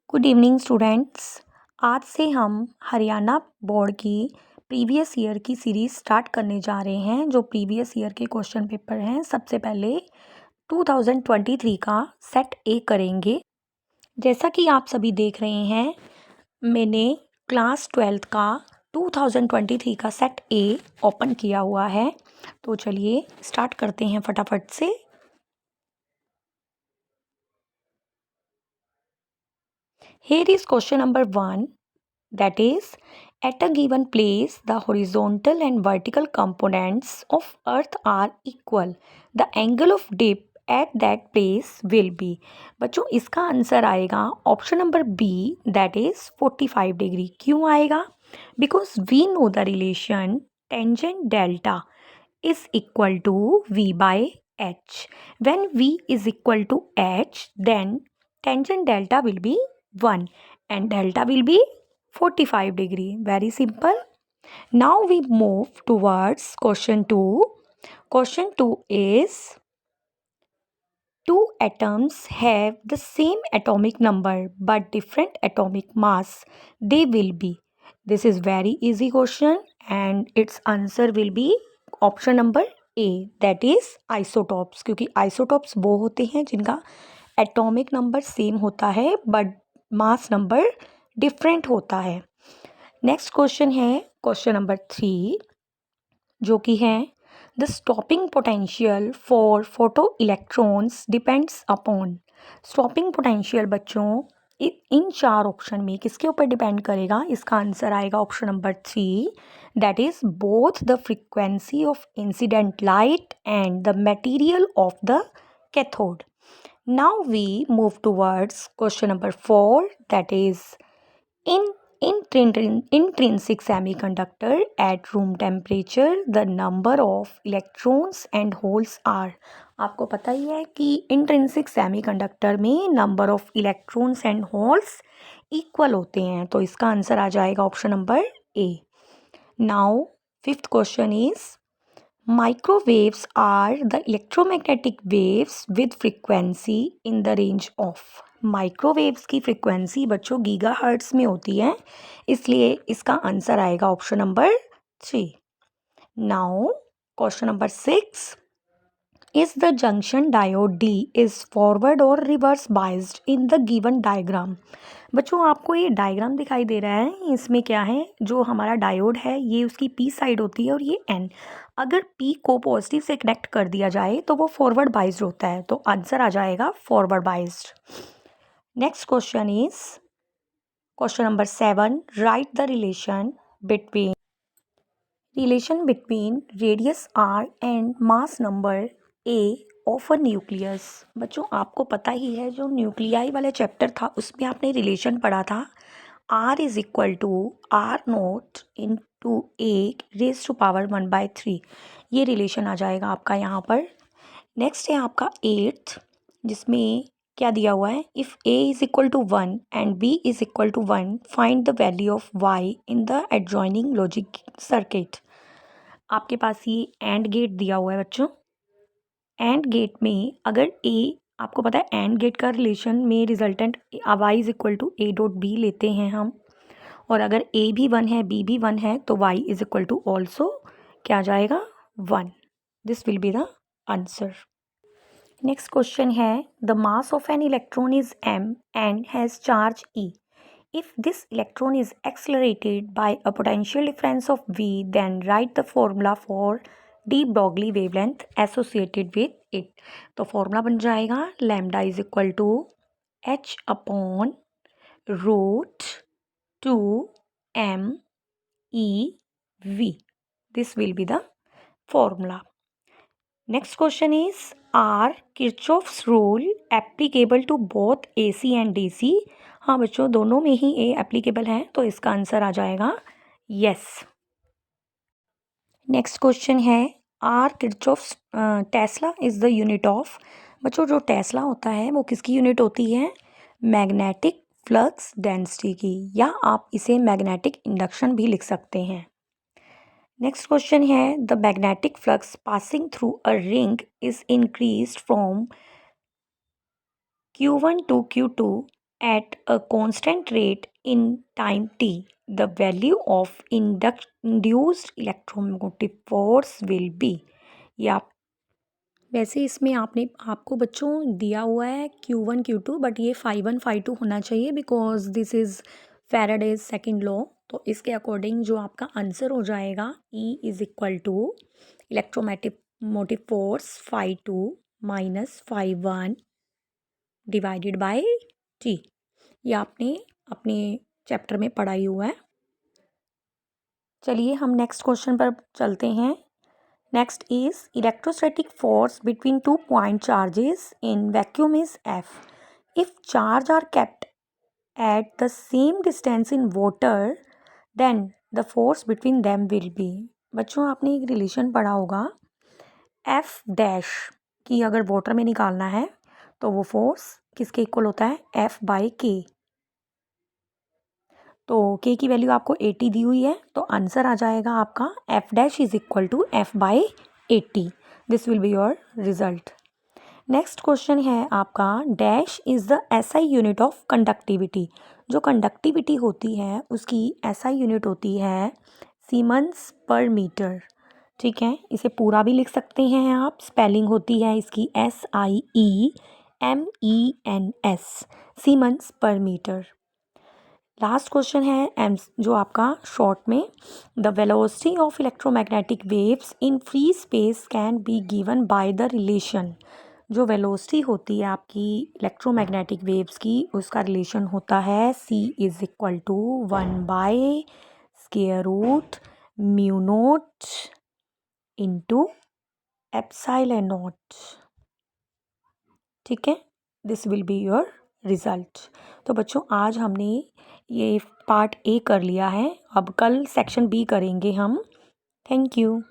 Good evening students. आज से हम हरियाणा बोर्ड की प्रीवियस ईयर की सीरीज़ स्टार्ट करने जा रहे हैं। जो प्रीवियस ईयर के क्वेश्चन पेपर हैं, सबसे पहले 2023 का सेट ए करेंगे। जैसा कि आप सभी देख रहे हैं, मैंने क्लास 12th का 2023 का सेट ए ओपन किया हुआ है। तो चलिए स्टार्ट करते हैं फटाफट से। Here is question number 1, that is, at a given place the horizontal and vertical components of earth are equal. The angle of dip at that place will be. बच्चों इसका आंसर आएगा option number B, that is 45 degree. क्यों आएगा? Because we know the relation tangent delta is equal to v by h. When v is equal to h, then tangent delta will be 1 and delta will be 45 degree. Very simple. Now we move towards question 2. Question 2 is, two atoms have the same atomic number but different atomic mass. They will be. This is very easy question and its answer will be option number A, that is isotopes. क्योंकि isotopes वो होते हैं जिनका atomic number same होता है but mass number different होता है। Next question है क्वेश्चन नंबर 3, जो कि है the stopping potential for photo electrons depends upon. Stopping potential बच्चों इन चार ऑप्शन में किसके ऊपर डिपेंड करेगा? इसका आंसर आएगा option number 3, that is both the frequency of incident light and the material of the cathode. Now we move towards question number 4, that is, in intrinsic semiconductor at room temperature the number of electrons and holes are. आपको पता ही है कि intrinsic semiconductor में number of electrons and holes equal होते हैं। तो इसका answer आ जाएगा option number A. Now fifth question is, microwaves are the electromagnetic waves with frequency in the range of. Microwaves की फ्रीक्वेंसी बच्चों गीगाहर्ट्ज में होती है, इसलिए इसका आंसर आएगा option number 3। Now question number 6, is the junction diode D is forward or reverse biased in the given diagram. बच्चों आपको ये डायग्राम दिखाई दे रहा है, इसमें क्या है, जो हमारा डायोड है ये उसकी पी साइड होती है और ये एन। अगर पी को पॉजिटिव से कनेक्ट कर दिया जाए तो वो फॉरवर्ड बाइज्ड होता है, तो आंसर आ जाएगा forward biased. Next question is question number 7, right the relation between radius R and mass number A of a nucleus. बच्चों आपको पता ही है, जो न्यूक्लियाई वाले चैप्टर था उसमें आपने रिलेशन पढ़ा था, R is equal to R nought into A raise to power 1/3। ये रिलेशन आ जाएगा आपका यहाँ पर। नेक्स्ट है आपका 8th, जिसमें क्या दिया हुआ है, if A is equal to 1 and B is equal to 1 find the value of Y in the adjoining logic circuit. आपके पास ये एंड गेट दिया हुआ है बच्चों। एंड गेट में अगर ए, आपको पता है एंड गेट का रिलेशन में resultant Y is equal to A dot B लेते हैं हम, और अगर ए भी 1 है बी भी 1 है तो Y is equal to also क्या आ जाएगा 1। This will be the answer. Next question है, the mass of an electron is m and has charge e. If this electron is accelerated by a potential difference of v, then write the formula for de Broglie wavelength associated with it. तो formula बन जाएगा lambda is equal to h upon root 2m e v. This will be the formula. Next question is, are Kirchhoff's rule applicable to both AC and DC? हाँ बच्चों, दोनों में ही ए applicable है, तो इसका आंसर आ जाएगा यस। नेक्स्ट क्वेश्चन है, are Kirchhoff's tesla is the unit of. बच्चों जो टेस्ला होता है वो किसकी यूनिट होती है? मैग्नेटिक फ्लक्स डेंसिटी की, या आप इसे मैग्नेटिक इंडक्शन भी लिख सकते हैं। नेक्स्ट क्वेश्चन है, the magnetic flux passing through a ring is increased from Q1 to Q2 at a constant rate in time t, the value of induced electromotive force will be. या वैसे इसमें आपको बच्चों दिया हुआ है Q1 Q2, बट ये phi1 phi2 होना चाहिए because this is Faraday's second law. तो इसके अकॉर्डिंग जो आपका आंसर हो जाएगा E is equal to electromotive force phi2 minus phi1 divided by T। ये आपने अपने चैप्टर में पढ़ा ही हुआ है। चलिए हम नेक्स्ट क्वेश्चन पर चलते हैं। Next is electrostatic force between 2 point charges in vacuum is F। If charge are kept at the same distance in water then the force between them will be। बच्चों आपने एक रिलेशन पढ़ा होगा F dash की अगर water में निकालना है तो वो फोर्स किसके इक्वल होता है F बाई K। तो K की वैल्यू आपको 80 दी हुई है तो आंसर आ जाएगा आपका F dash is equal to F by 80। This will be your result. Next question है आपका dash is the SI unit of conductivity. जो कंडक्टिविटी होती है उसकी SI यूनिट होती है सीमेंस पर मीटर। ठीक है, इसे पूरा भी लिख सकते हैं आप। स्पेलिंग होती है इसकी SIEMENS, सीमेंस पर मीटर। लास्ट क्वेश्चन है जो आपका शॉर्ट में the velocity of electromagnetic waves in free space can be given by the relation. जो वेलोसिटी होती है आपकी इलेक्ट्रोमैग्नेटिक वेव्स की उसका रिलेशन होता है C is equal to 1 by square root mu nought into epsilon nought. ठीक है, this will be your result. तो बच्चों आज हमने ये पार्ट A कर लिया है, अब कल सेक्शन B करेंगे हम। Thank you.